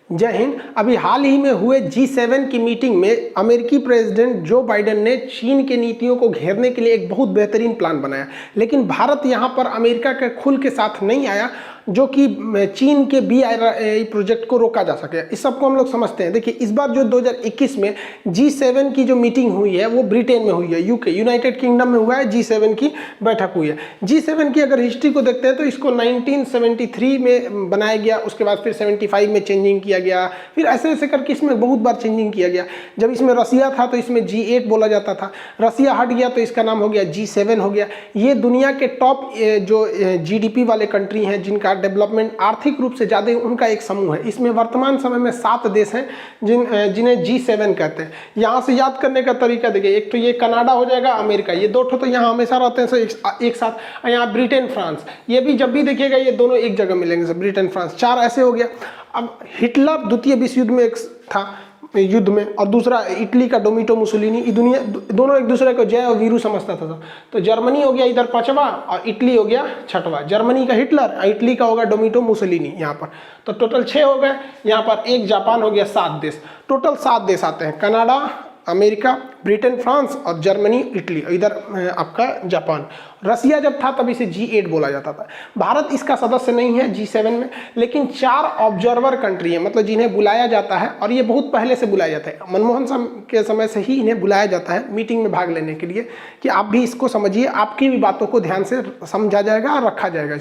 जय हिंद। अभी हाल ही में हुए G7 की मीटिंग में अमेरिकी प्रेसिडेंट जो बाइडेन ने चीन के नीतियों को घेरने के लिए एक बहुत बेहतरीन प्लान बनाया, लेकिन भारत यहां पर अमेरिका के खुल के साथ नहीं आया जो कि चीन के BRI प्रोजेक्ट को रोका जा सके। इस सबको हम लोग समझते हैं। देखिए, इस बार जो 2021 में G7 की जो मीटिंग हुई है वो ब्रिटेन में हुई है, यूके यूनाइटेड किंगडम में हुआ है। G7 की बैठक हुई है। G7 की अगर हिस्ट्री को देखते हैं तो इसको 1973 में बनाया गया, उसके बाद फिर 75 में चेंजिंग किया गया, फिर ऐसे ऐसे करके इसमें बहुत बार चेंजिंग किया गया। जब इसमें रसिया था तो इसमें G8 बोला जाता था, रसिया हट गया तो इसका नाम हो गया G7 हो गया। ये दुनिया के टॉप जो GDP वाले कंट्री हैं जिनका डेवलपमेंट आर्थिक रूप से ज़्यादा, उनका एक समूह है। इसमें वर्तमान समय में 7 देश हैं जिन्हें G7 कहते हैं। यहाँ से याद करने का तरीका देखिए, एक तो ये कनाडा हो जाएगा, अमेरिका, ये दो तो यहाँ हमेशा रहते हैं एक साथ। यहाँ ब्रिटेन, फ्रांस, ये भी जब भी देखिएगा ये दोनों एक जगह मिलेंगे, ब्रिटेन फ्रांस, 4 ऐसे हो गया। अब हिटलर द्वितीय विश्व युद्ध में एक था युद्ध में, और दूसरा इटली का डोमिटो मुसोलिनी, दुनिया दोनों एक दूसरे को जय और वीरू समझता था। तो जर्मनी हो गया इधर 5वां और इटली हो गया 6वां। जर्मनी का हिटलर और इटली का होगा डोमिटो मुसोलिनी यहाँ पर। तो टोटल 6 हो गए। यहाँ पर एक जापान हो गया, 7 देश, टोटल 7 देश आते हैं। कनाडा, अमेरिका, ब्रिटेन, फ्रांस और जर्मनी, इटली, इधर आपका जापान। रसिया जब था तब इसे G8 बोला जाता था। भारत इसका सदस्य नहीं है G7 में, लेकिन 4 ऑब्जर्वर कंट्री है, मतलब जिन्हें बुलाया जाता है, और ये बहुत पहले से बुलाया जाता है। मनमोहन के समय से ही इन्हें बुलाया जाता है मीटिंग में भाग लेने के लिए कि आप भी इसको समझिए, आपकी भी बातों को ध्यान से समझा जाएगा और रखा जाएगा।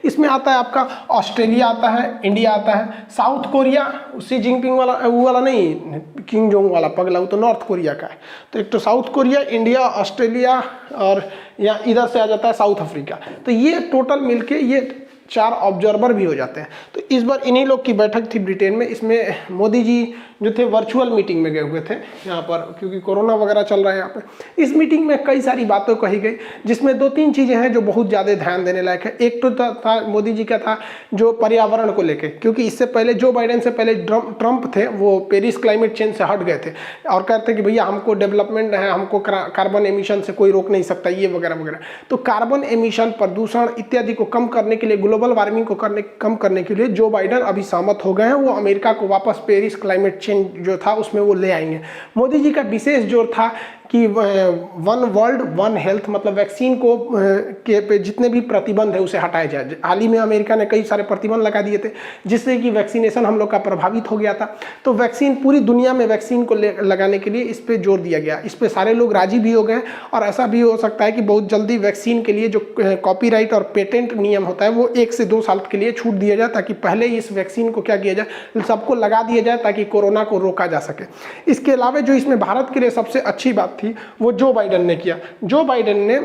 इसमें आता है आपका ऑस्ट्रेलिया आता है, इंडिया आता है, साउथ कोरिया, शी जिनपिंग वाला वो वाला नहीं, किम जोंग वाला पगला, वो तो नॉर्थ कोरिया का है। तो एक तो साउथ कोरिया, इंडिया, ऑस्ट्रेलिया और या इधर से आ जाता है साउथ अफ्रीका। तो ये टोटल मिलके ये 4 ऑब्जर्वर भी हो जाते हैं। तो इस बार इन्हीं लोग की बैठक थी ब्रिटेन में। इसमें मोदी जी जो थे वर्चुअल मीटिंग में गए हुए थे यहाँ पर, क्योंकि कोरोना वगैरह चल रहा है यहाँ पे। इस मीटिंग में कई सारी बातें कही गई, जिसमें 2-3 चीज़ें हैं जो बहुत ज़्यादा ध्यान देने लायक है। एक तो था मोदी जी का था जो पर्यावरण को लेकर, क्योंकि इससे पहले जो बाइडेन से पहले ट्रंप थे, वो पेरिस क्लाइमेट चेंज से हट गए थे और कहते कि भैया हमको डेवलपमेंट है, हमको कार्बन एमिशन से कोई रोक नहीं सकता, ये वगैरह वगैरह। तो कार्बन एमिशन, प्रदूषण इत्यादि को कम करने के लिए, ग्लोबल वार्मिंग को कम करने के लिए जो बाइडेन अभी सहमत हो गए हैं, वो अमेरिका को वापस पेरिस क्लाइमेट चेंज जो था उसमें वो ले आएंगे। मोदी जी का विशेष जोर था कि 1 वर्ल्ड 1 हेल्थ, मतलब वैक्सीन को के पे जितने भी प्रतिबंध है उसे हटाया जाए। हाल ही में अमेरिका ने कई सारे प्रतिबंध लगा दिए थे, जिससे कि वैक्सीनेशन हम लोग का प्रभावित हो गया था। तो वैक्सीन, पूरी दुनिया में वैक्सीन को लगाने के लिए इस पर जोर दिया गया। इस पर सारे लोग राजी भी हो गए, और ऐसा भी हो सकता है कि बहुत जल्दी वैक्सीन के लिए जो कॉपीराइट और पेटेंट नियम होता है वो 1 से 2 साल के लिए छूट दिया जाए, ताकि पहले इस वैक्सीन को क्या किया जाए, सबको लगा दिया जाए, ताकि कोरोना को रोका जा सके। इसके अलावा जो इसमें भारत के लिए सबसे अच्छी बात थी वो जो बाइडेन ने किया। जो बाइडेन ने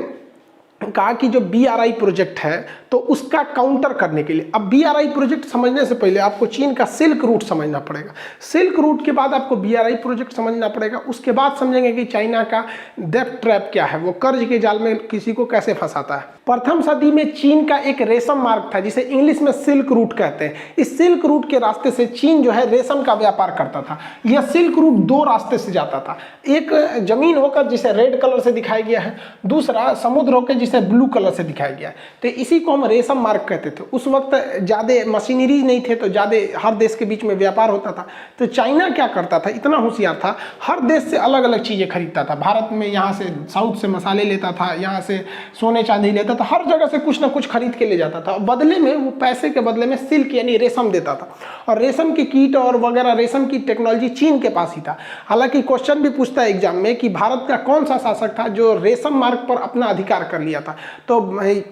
कहा कि जो BRI प्रोजेक्ट है तो उसका काउंटर करने के लिए, अब BRI प्रोजेक्ट समझने से पहले आपको चीन का सिल्क रूट समझना पड़ेगा, सिल्क रूट के बाद आपको BRI प्रोजेक्ट समझना पड़ेगा, उसके बाद समझेंगे कि चाइना का डेब्ट ट्रैप क्या है, वो कर्ज के जाल में किसी को कैसे फंसाता है। प्रथम सदी में चीन का एक रेशम मार्ग था जिसे इंग्लिश में सिल्क रूट कहते हैं। इस सिल्क रूट के रास्ते से चीन जो है रेशम का व्यापार करता था। यह सिल्क रूट 2 रास्ते से जाता था, एक जमीन होकर जिसे रेड कलर से दिखाया गया है, दूसरा समुद्र होकर जिसे ब्लू कलर से दिखाया गया है। तो इसी को हम रेशम मार्ग कहते थे। उस वक्त ज़्यादा मशीनरीज नहीं थे, तो ज़्यादा हर देश के बीच में व्यापार होता था। तो चाइना क्या करता था, इतना होशियार था, हर देश से अलग अलग चीज़ें खरीदता था। भारत में यहाँ से साउथ से मसाले लेता था, यहाँ से सोने चांदी लेता था, हर जगह से कुछ ना कुछ खरीद के ले जाता था। बदले में वो पैसे के बदले में सिल्क यानी रेशम देता था, और रेशम की कीट और वगैरह रेशम की टेक्नोलॉजी चीन के पास ही था। हालांकि क्वेश्चन भी पूछता है एग्जाम में कि भारत का कौन सा शासक था जो रेशम मार्ग पर अपना अधिकार कर लिया था। तो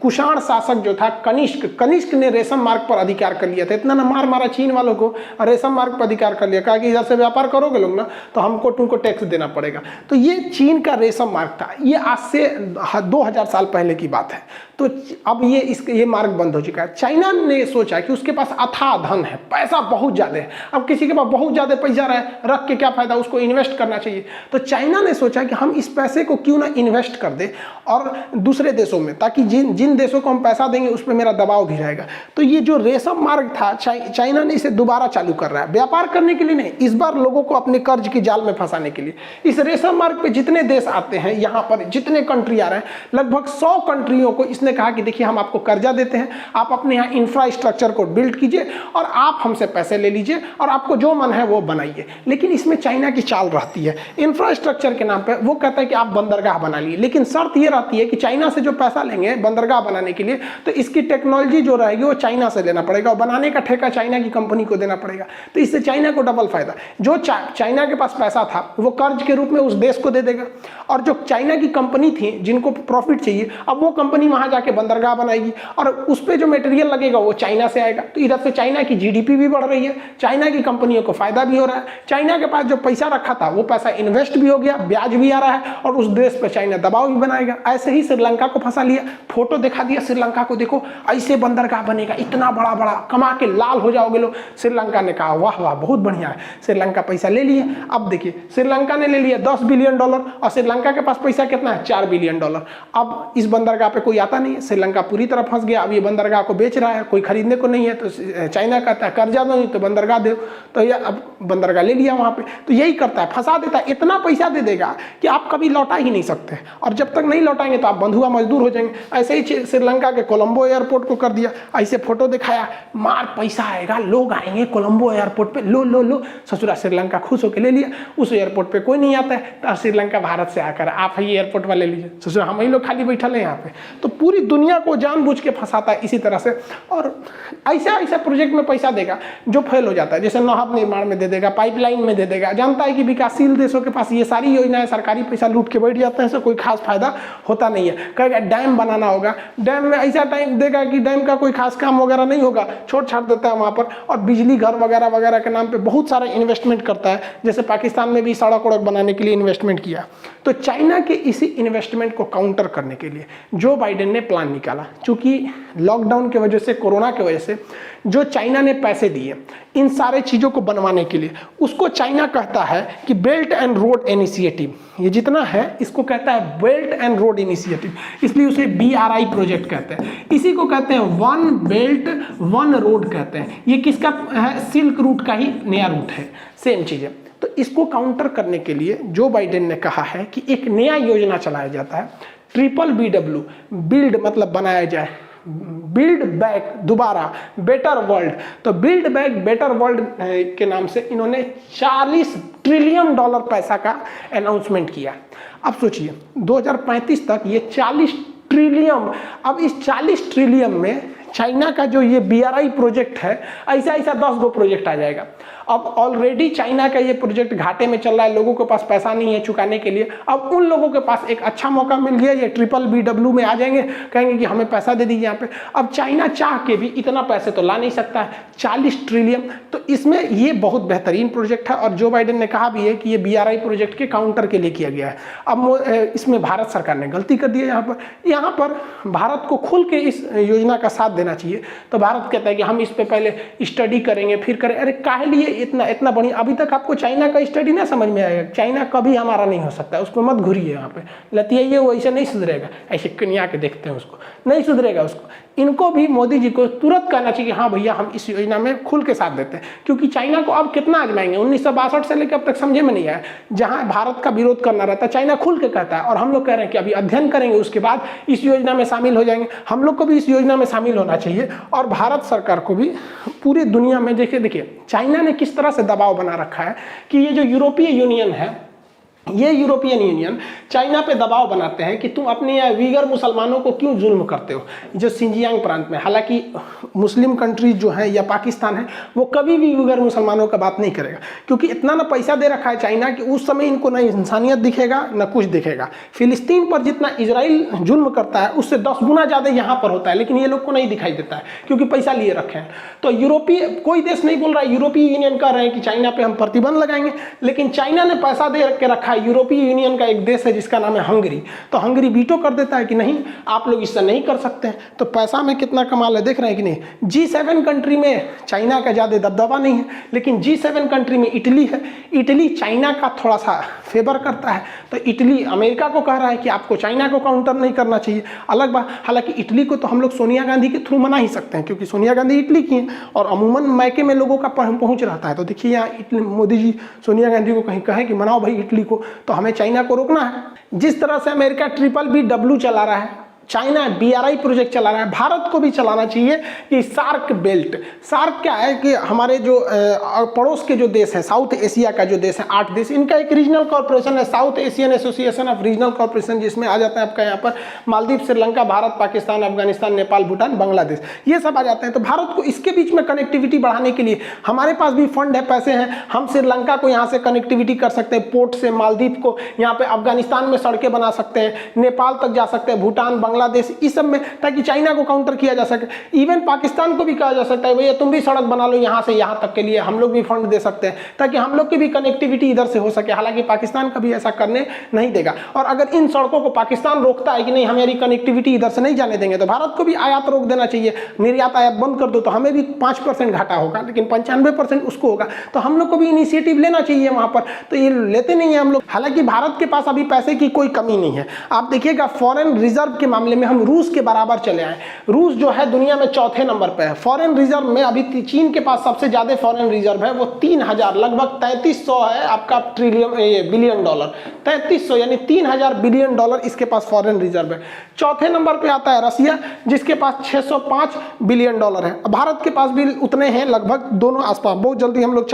कुषाण शासक जो था कनिष्क ने रेशम मार्ग पर अधिकार कर लिया था। इतना ना मारा चीन वालों को, रेशम मार्ग पर अधिकार कर लिया, कहा कि इधर से व्यापार करोगे लोग ना तो हमको तुमको टैक्स देना पड़ेगा। तो ये चीन का रेशम मार्ग था। ये आज से 2000 साल पहले की बात है। तो अब ये मार्ग बंद हो चुका है। चाइना ने सोचा कि उसके पास अथाह धन है, पैसा बहुत ज़्यादा है। अब किसी के पास बहुत ज़्यादा पैसा रख के क्या फ़ायदा, उसको इन्वेस्ट करना चाहिए। तो चाइना ने सोचा कि हम इस पैसे को क्यों ना इन्वेस्ट कर दें और दूसरे देशों में, ताकि जिन देशों को हम पैसा देंगे उस पर मेरा दबाव भी रहेगा। तो ये जो रेशम मार्ग था, चाइना ने इसे दोबारा चालू कर रहा है, व्यापार करने के लिए नहीं, इस बार लोगों को अपने कर्ज के जाल में फंसाने के लिए। इस रेशम मार्ग पे जितने देश आते हैं, यहाँ पर जितने कंट्री आ रहे हैं, लगभग 100 कंट्रियों को इसने उसने कहा कि देखिए हम आपको कर्जा देते हैं, आप अपने यहाँ इंफ्रास्ट्रक्चर को बिल्ड कीजिए और आप हमसे पैसे ले लीजिए और आपको जो मन है वो बनाइए। लेकिन इसमें चाइना की चाल रहती है, इंफ्रास्ट्रक्चर के नाम पे वो कहता है कि आप बंदरगाह बना लिए, लेकिन शर्त ये रहती है कि चाइना से जो पैसा लेंगे बंदरगाह बनाने के लिए तो इसकी टेक्नोलॉजी जो रहेगी वो चाइना से लेना पड़ेगा और बनाने का ठेका चाइना की कंपनी को देना पड़ेगा। तो इससे चाइना को डबल फायदा, जो चाइना के पास पैसा था वो कर्ज के रूप में उस देश को दे देगा और जो चाइना की कंपनी थी जिनको प्रॉफिट चाहिए अब वो कंपनी वहां जाके बंदरगाह बनाएगी और उस पर जो मटेरियल लगेगा वो चाइना से आएगा। तो इधर से चाइना की जीडीपी भी बढ़ रही है, चाइना की कंपनियों को फायदा भी हो रहा है, चाइना के पास जो पैसा रखा था वो पैसा इन्वेस्ट भी हो गया, ब्याज भी आ रहा है और उस देश पर चाइना दबाव भी बनाएगा। ऐसे ही श्रीलंका को फंसा लिया, फोटो दिखा दिया श्रीलंका को, देखो ऐसे बंदरगाह बनेगा, इतना बड़ा बड़ा, कमा के लाल हो जाओगे लोग। श्रीलंका ने कहा वाह वाह बहुत बढ़िया है, श्रीलंका पैसा ले लिए। अब देखिए श्रीलंका ने ले लिया $10 बिलियन और श्रीलंका के पास पैसा कितना है, $4 बिलियन। अब इस बंदरगाह पे कोई आता नहीं है, श्रीलंका पूरी तरह फंस गया। अब ये बंदरगाह को बेच रहा है, कोई खरीदने को नहीं है, तो चाइना कहता है कर्जा दो नहीं तो बंदरगाह दो, तो ये अब बंदरगाह ले लिया वहाँ पे। तो यही करता है, फंसा देता है, इतना पैसा दे देगा कि आप कभी लौटा ही नहीं सकते और जब तक नहीं लौटाएंगे तो आप बंधुआ मजदूर हो जाएंगे। ऐसे ही श्रीलंका के कोलंबो एयरपोर्ट को कर दिया, ऐसे फोटो दिखाया, मार पैसा आएगा, लोग आएंगे कोलंबो एयरपोर्ट पे, लो लो लो, ससुरा श्रीलंका खुश होकर ले लिया। उस एयरपोर्ट पे कोई नहीं आता है तो श्रीलंका भारत से आकर आप ही एयरपोर्ट वाले लीजिए, ससुरा हम ही लोग खाली बैठल हैं यहाँ पे। तो पूरी दुनिया को जानबूझ के फंसाता है इसी तरह से और ऐसा ऐसा प्रोजेक्ट में पैसा देगा जो फेल हो जाता है, जैसे नहर निर्माण में दे देगा, पाइपलाइन में दे देगा। जानता है कि विकासशील देशों के पास ये सारी योजनाएं सरकारी पैसा लूट के बैठ जाते हैं, इससे कोई खास फायदा होता नहीं है। कहेगा डैम बनाना होगा, डैम में ऐसा टाइम देगा कि डैम का कोई खास काम वगैरह नहीं होगा, छोड़ छाड़ देता है वहाँ पर और बिजली घर वगैरह वगैरह के नाम पे बहुत सारा इन्वेस्टमेंट करता है। जैसे पाकिस्तान में भी सड़क वड़क बनाने के लिए इन्वेस्टमेंट किया। तो चाइना के इसी इन्वेस्टमेंट को काउंटर करने के लिए जो बाइडेन ने प्लान निकाला, चूंकि लॉकडाउन की वजह से, कोरोना की वजह से जो चाइना ने पैसे दिए इन सारे चीज़ों को बनवाने के लिए, उसको चाइना कहता है कि बेल्ट एंड रोड इनिशिएटिव। ये जितना है इसको कहता है बेल्ट एंड रोड इनिशिएटिव, इसलिए उसे BRI प्रोजेक्ट कहते हैं। इसी को कहते हैं वन बेल्ट वन रोड कहते हैं। ये किसका है, सिल्क रूट का ही नया रूट है, सेम चीज़ है। तो इसको काउंटर करने के लिए जो बाइडेन ने कहा है कि एक नया योजना चलाया जाता है, BBW, बिल्ड मतलब बनाया जाए, बिल्ड बैक दोबारा बेटर वर्ल्ड। तो बिल्ड बैक बेटर वर्ल्ड के नाम से इन्होंने $40 ट्रिलियन पैसा का अनाउंसमेंट किया। अब सोचिए 2035 तक ये 40 ट्रिलियन, अब इस 40 ट्रिलियन में चाइना का जो ये BRI प्रोजेक्ट है, ऐसा ऐसा 10 गो प्रोजेक्ट आ जाएगा। अब ऑलरेडी चाइना का ये प्रोजेक्ट घाटे में चल रहा है, लोगों के पास पैसा नहीं है चुकाने के लिए। अब उन लोगों के पास एक अच्छा मौका मिल गया, ये BBW में आ जाएंगे, कहेंगे कि हमें पैसा दे दीजिए यहाँ पे। अब चाइना चाह के भी इतना पैसे तो ला नहीं सकता है, 40 ट्रिलियन। तो इसमें ये बहुत बेहतरीन प्रोजेक्ट है और जो बाइडेन ने कहा भी है कि ये BRI प्रोजेक्ट के काउंटर के लिए किया गया है। अब इसमें भारत सरकार ने गलती कर दी है। यहाँ पर भारत को खुल के इस योजना का साथ देना चाहिए। तो भारत कहता है कि हम इस पे पहले स्टडी करेंगे फिर करें। अरे काहे लिए इतना इतना बढ़िया, अभी तक आपको चाइना का स्टडी ना समझ में आएगा। चाइना कभी हमारा नहीं हो सकता, उसको मत घुरिए यहाँ पे, लतियाइए, वो ऐसे नहीं सुधरेगा। ऐसे कन्या के देखते हैं उसको, नहीं सुधरेगा उसको। इनको भी मोदी जी को तुरंत कहना चाहिए कि हाँ भैया हम इस योजना में खुल के साथ देते हैं, क्योंकि चाइना को अब कितना आजमाएंगे। 1962 से लेकर अब तक समझे में नहीं आया। जहाँ भारत का विरोध करना रहता है चाइना खुल के कहता है, और हम लोग कह रहे हैं कि अभी अध्ययन करेंगे उसके बाद इस योजना में शामिल हो जाएंगे। हम लोग को भी इस योजना में शामिल होना चाहिए और भारत सरकार को भी पूरी दुनिया में देखिए चाइना ने किस तरह से दबाव बना रखा है कि ये जो यूरोपीय यूनियन है, ये यूरोपियन यूनियन चाइना पे दबाव बनाते हैं कि तुम अपने यहाँ वीगर मुसलमानों को क्यों जुल्म करते हो, जो सिंजियांग प्रांत में। हालांकि मुस्लिम कंट्रीज जो है या पाकिस्तान है वो कभी भी वीगर मुसलमानों का बात नहीं करेगा, क्योंकि इतना ना पैसा दे रखा है चाइना कि उस समय इनको ना इंसानियत दिखेगा ना कुछ दिखेगा। फिलिस्तीन पर जितना इजराइल जुल्म करता है उससे 10 गुना ज़्यादा यहाँ पर होता है, लेकिन ये लोग को नहीं दिखाई देता है क्योंकि पैसा लिए रखे हैं। तो यूरोपीय कोई देश नहीं बोल रहा है, यूरोपीय यूनियन कह रहे हैं कि चाइना पे हम प्रतिबंध लगाएंगे, लेकिन चाइना ने पैसा दे के रखा। यूरोपीय यूनियन का एक देश है जिसका नाम है हंगरी, तो हंगरी वीटो कर देता है कि नहीं आप लोग इससे नहीं कर सकते हैं। तो पैसा में कितना कमाल है, देख रहे हैं कि नहीं। G7 कंट्री में चाइना का ज़्यादा दबदबा नहीं है, लेकिन G7 कंट्री में इटली है। इटली चाइना का थोड़ा सा फेवर करता है, तो इटली अमेरिका को कह रहा है कि आपको चाइना को काउंटर नहीं करना चाहिए। अलग बात, हालांकि इटली को तो हम लोग सोनिया गांधी के थ्रू मना ही सकते हैं, क्योंकि सोनिया गांधी इटली की हैं और अमूमन मैके में लोगों का पहुँच रहता है। तो देखिए यहाँ मोदी जी सोनिया गांधी को कहीं कहें कि मनाओ भाई इटली को, तो हमें चाइना को रोकना है। जिस तरह से अमेरिका BBW चला रहा है, चाइना BRI प्रोजेक्ट चला रहा है, भारत को भी चलाना चाहिए कि सार्क बेल्ट। सार्क क्या है कि हमारे जो पड़ोस के जो देश हैं, साउथ एशिया का जो देश है 8 देश, इनका एक रीजनल कॉर्पोरेशन है, south Asian association of regional corporation, जिसमें आ जाता है आपका यहाँ पर मालदीव, श्रीलंका, भारत, पाकिस्तान, अफगानिस्तान, नेपाल, भूटान, बांग्लादेश, ये सब आ जाते हैं। तो भारत को इसके बीच में कनेक्टिविटी बढ़ाने के लिए हमारे पास भी फंड है, पैसे हैं, हम श्रीलंका को यहाँ से कनेक्टिविटी कर सकते हैं, पोर्ट से मालदीव को, यहाँ पे अफगानिस्तान में सड़कें बना सकते हैं, नेपाल तक जा सकते हैं, भूटान, बांग्लादेश, इस सब में, ताकि चाइना को काउंटर किया जा सके। इवन पाकिस्तान को भी कहा जा सकता है भैया तुम भी सड़क बना लो यहाँ से यहाँ तक के लिए, हम लोग भी फंड दे सकते हैं, ताकि हम लोग की भी कनेक्टिविटी इधर से हो सके। हालांकि पाकिस्तान कभी ऐसा करने नहीं देगा, और अगर इन सड़कों को पाकिस्तान रोकता है कि नहीं हमारी कनेक्टिविटी इधर से नहीं जाने देंगे, तो भारत को भी आयात रोक देना चाहिए। निर्यात आयात बंद कर दो तो हमें भी 5% घाटा होगा, लेकिन 95% उसको होगा। तो हम लोग को भी इनिशिएटिव लेना चाहिए वहां पर, तो ये लेते नहीं है हम लोग। हालांकि भारत के पास अभी पैसे की कोई कमी नहीं है। आप देखिएगा फॉरेन रिजर्व के मामले में हम रूस के बराबर चले आए। रूस जो है दुनिया में चौथे नंबर पे है फॉरेन रिजर्व में। अभी चीन के पास सबसे ज्यादा फॉरेन रिजर्व है, वो 3000 लगभग 3300 है आपका बिलियन डॉलर, 3300 यानी 3000 बिलियन डॉलर इसके पास फॉरेन रिजर्व है। चौथे नंबर पे आता है रसिया, जिसके पास 605 बिलियन डॉलर है। भारत के पास भी उतने हैं लगभग, दोनों आसपास। बहुत जल्दी हम लोग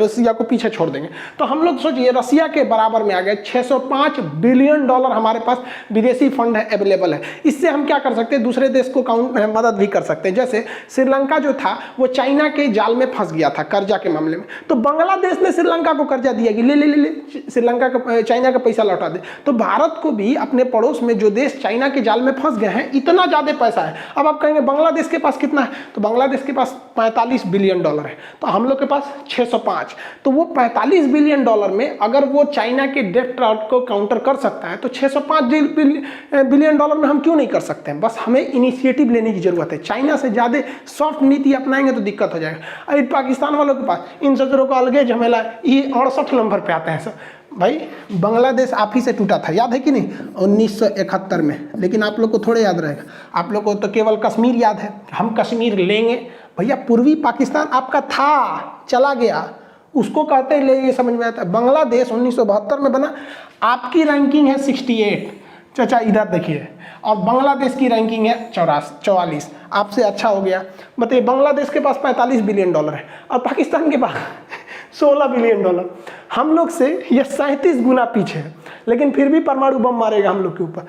रसिया को पीछे छोड़ देंगे। तो हम लोग सोचिए रसिया के बराबर में आ गए, 605 बिलियन डॉलर हमारे पास विदेशी फंड है, अवेलेबल है। इससे हम क्या कर सकते हैं, दूसरे देश को मदद भी कर सकते हैं। जैसे श्रीलंका जो था वो चाइना के जाल में फंस गया था कर्जा के मामले में, तो बांग्लादेश ने श्रीलंका को कर्जा दिया कि ले ले ले ले श्रीलंका का, चाइना का पैसा लौटा दे। तो भारत को भी अपने पड़ोस में जो देश चाइना के जाल में फंस गए हैं, इतना ज्यादा पैसा है। अब आप कहेंगे बांग्लादेश के पास कितना है, तो बांग्लादेश के पास 45 बिलियन डॉलर है, तो हम लोग के पास 605। तो वो 45 बिलियन डॉलर में अगर वो चाइना के डेट ट्राउट को काउंटर कर सकता है, तो 605 बिलियन डॉलर में हम क्यों नहीं कर सकते हैं। बस हमें इनिशिएटिव लेने की जरूरत है। चाइना से ज्यादा सॉफ्ट नीति अपनाएंगे तो दिक्कत हो जाएगा। अभी पाकिस्तान वालों के पास इन सदरों का अलग झमेला है, ये 68 नंबर पे आते हैं सर। भाई बांग्लादेश आप ही से टूटा था, याद है कि नहीं, 1971 में। लेकिन आप लोग को थोड़े याद रहेगा, आप लोग को तो केवल कश्मीर याद है। हम कश्मीर लेंगे भैया, पूर्वी पाकिस्तान आपका था, चला गया, उसको कहते हैं ले, ये समझ में आता है। बांग्लादेश 1972 में बना, आपकी रैंकिंग है 68, चाचा इधर देखिए, और बांग्लादेश की रैंकिंग है 44, आपसे अच्छा हो गया। बताइए बांग्लादेश के पास 45 बिलियन डॉलर है और पाकिस्तान के पास 16 बिलियन डॉलर। हम लोग से यह 37 गुना पीछे है, लेकिन फिर भी परमाणु बम मारेगा हम लोग के ऊपर,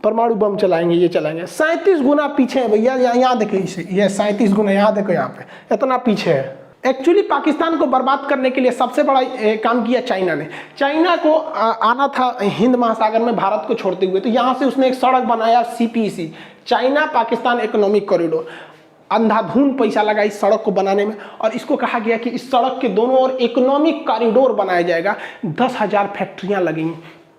परमाणु बम चलाएंगे, ये चलाएंगे। 37 गुना पीछे है भैया, यहाँ देखिए इसे, ये 37 गुना, यहाँ देखो, यहाँ पे इतना पीछे है। एक्चुअली पाकिस्तान को बर्बाद करने के लिए सबसे बड़ा काम किया चाइना ने। चाइना को आना था हिंद महासागर में भारत को छोड़ते हुए, तो यहाँ से उसने एक सड़क बनाया, CPEC, China Pakistan economic corridor. अंधाधुन पैसा लगा इस सड़क को बनाने में, और इसको कहा गया कि इस सड़क के दोनों ओर इकोनॉमिक कॉरिडोर बनाया जाएगा, 10,000 फैक्ट्रियाँ लगेंगी।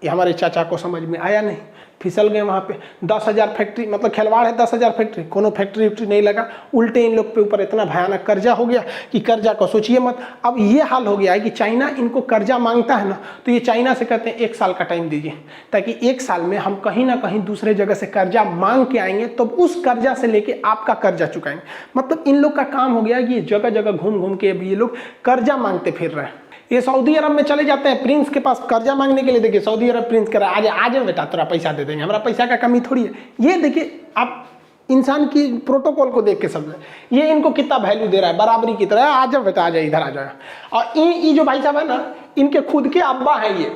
ये हमारे चाचा को समझ में आया नहीं, फिसल गए वहाँ पे। 10,000 फैक्ट्री, मतलब खिलवाड़ है 10,000 फैक्ट्री, कोनो फैक्ट्री वैक्ट्री नहीं लगा। उल्टे इन लोग पे ऊपर इतना भयानक कर्जा हो गया कि कर्जा को सोचिए मत। अब ये हाल हो गया है कि चाइना इनको कर्जा मांगता है ना, तो ये चाइना से कहते हैं 1 साल का टाइम दीजिए, ताकि 1 साल में हम कहीं ना कहीं दूसरे जगह से कर्जा मांग के आएंगे, तो उस कर्जा से लेके आपका कर्जा चुकाएंगे। मतलब इन लोग का काम हो गया है कि जगह जगह घूम घूम के अभी ये लोग कर्जा मांगते फिर रहे हैं। ये सऊदी अरब में चले जाते हैं प्रिंस के पास कर्जा मांगने के लिए। देखिए सऊदी अरब प्रिंस कह रहा है आज बेटा तेरा पैसा दे देंगे, हमारा पैसा का कमी थोड़ी है। ये देखिए आप इंसान की प्रोटोकॉल को देख के समझे, ये इनको कितना वैल्यू दे रहा है, बराबरी की तरह। आ जाओ बेटा, आ जाए, इधर आ जाए। और ये जो भाई साहब है ना, इनके खुद के अब्बा हैं ये,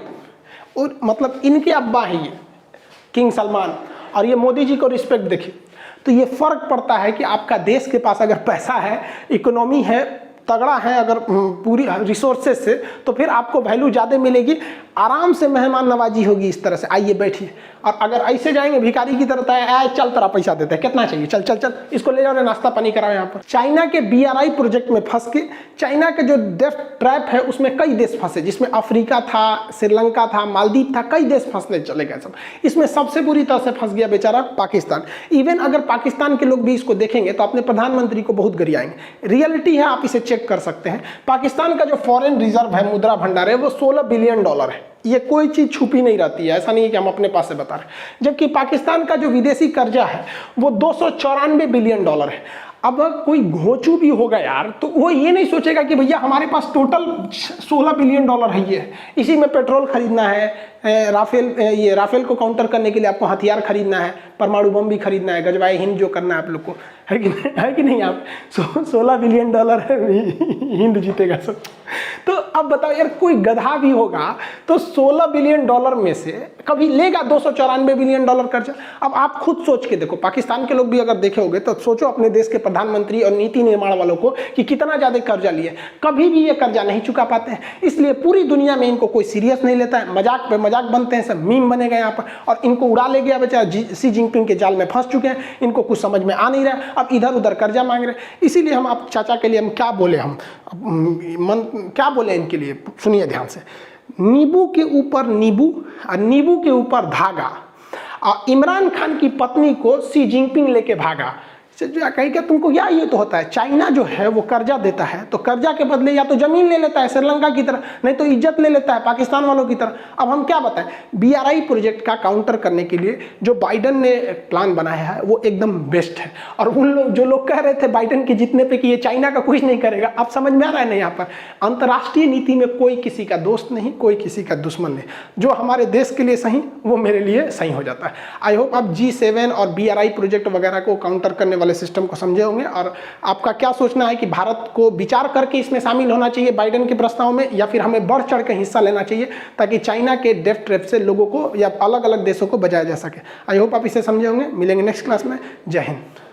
और मतलब इनके अब्बा हैं ये किंग सलमान, और ये मोदी जी को रिस्पेक्ट देखिए। तो ये फर्क पड़ता है कि आपका देश के पास अगर पैसा है, इकोनॉमी है, तगड़ा है, अगर पूरी रिसोर्सेज से, तो फिर आपको वैल्यू ज़्यादा मिलेगी, आराम से मेहमान नवाजी होगी इस तरह से, आइए बैठिए। और अगर ऐसे जाएंगे भिखारी की तरह, आए चल तेरा पैसा देते हैं, कितना चाहिए, चल चल चल, इसको ले जाओ, नाश्ता पानी कराओ यहाँ पर। चाइना के BRI प्रोजेक्ट में फंस के, चाइना के जो डेट ट्रैप है उसमें कई देश फंसे, जिसमें अफ्रीका था, श्रीलंका था, मालदीव था, कई देश फंसने चले गए सब। इसमें सबसे बुरी तरह से फंस गया बेचारा पाकिस्तान। इवन अगर पाकिस्तान के लोग भी इसको देखेंगे तो अपने प्रधानमंत्री को बहुत गरियाएंगे। रियलिटी है, आप इसे चेक कर सकते हैं। पाकिस्तान का जो फॉरेन रिजर्व है, मुद्रा भंडार है, वो 16 बिलियन डॉलर है। ये कोई चीज छुपी नहीं रहती है, ऐसा नहीं है कि हम अपने पास से बता रहे हैं। जबकि पाकिस्तान का जो विदेशी कर्जा है वो 294 बिलियन डॉलर है। अब कोई घोंचू भी होगा यार तो वो ये नहीं सोचेगा कि भैया हमारे पास टोटल 16 बिलियन डॉलर है, ये इसी में पेट्रोल खरीदना है, राफेल को काउंटर करने के लिए आपको हथियार खरीदना है, परमाणु बम भी खरीदना है, गजवाए हिंद जो करना है आप लोग को, है कि नहीं आप 16 बिलियन डॉलर है, हिंद जीतेगा सब। तो अब बताओ यार, कोई गधा भी होगा तो 16 बिलियन डॉलर में से कभी लेगा 294 बिलियन डॉलर कर्जा। अब आप खुद सोच के देखो, पाकिस्तान के लोग भी अगर देखे होंगे तो सोचो अपने देश के प्रधानमंत्री और नीति निर्माण वालों को कि कितना ज्यादा कर्जा लिए, कभी भी ये कर्जा नहीं चुका पाते हैं, इसलिए पूरी दुनिया में इनको कोई सीरियस नहीं लेता है, मजाक पे मजाक बनते हैं, सब मीम बनेगा यहाँ पर, और इनको उड़ा ले गया बेचारा, सी जिनपिंग के जाल में फंस चुके हैं, इनको कुछ समझ में आ नहीं रहा, अब इधर उधर कर्जा मांग रहे हैं। इसीलिए हम आप चाचा के लिए हम क्या बोले, हम क्या बोले इनके लिए, सुनिए ध्यान से। नींबू के ऊपर नींबू और नींबू के ऊपर धागा, और इमरान खान की पत्नी को सी जिनपिंग लेके भागा। कहीं क्या तुमको क्या ये तो होता है, चाइना जो है वो कर्जा देता है तो कर्जा के बदले या तो जमीन ले लेता है श्रीलंका की तरह, नहीं तो इज्जत ले लेता है पाकिस्तान वालों की तरह। अब हम क्या बताएं, BRI प्रोजेक्ट का काउंटर करने के लिए जो बाइडन ने प्लान बनाया है वो एकदम बेस्ट है, और उन लोग जो लोग कह रहे थे बाइडन के जीतने पे कि ये चाइना का कुछ नहीं करेगा, अब समझ में आ रहा है ना, यहाँ पर अंतर्राष्ट्रीय नीति में कोई किसी का दोस्त नहीं, कोई किसी का दुश्मन नहीं, जो हमारे देश के लिए सही वो मेरे लिए सही हो जाता है। आई होप आप G7 और BRI प्रोजेक्ट वगैरह को काउंटर करने सिस्टम को समझे होंगे, और आपका क्या सोचना है कि भारत को विचार करके इसमें शामिल होना चाहिए बाइडेन के प्रस्ताव में, या फिर हमें बढ़ चढ़ के हिस्सा लेना चाहिए ताकि चाइना के डेथ ट्रैप से लोगों को या अलग अलग देशों को बचाया जा सके। आई होप आप इसे समझे होंगे। मिलेंगे नेक्स्ट क्लास में। जय हिंद।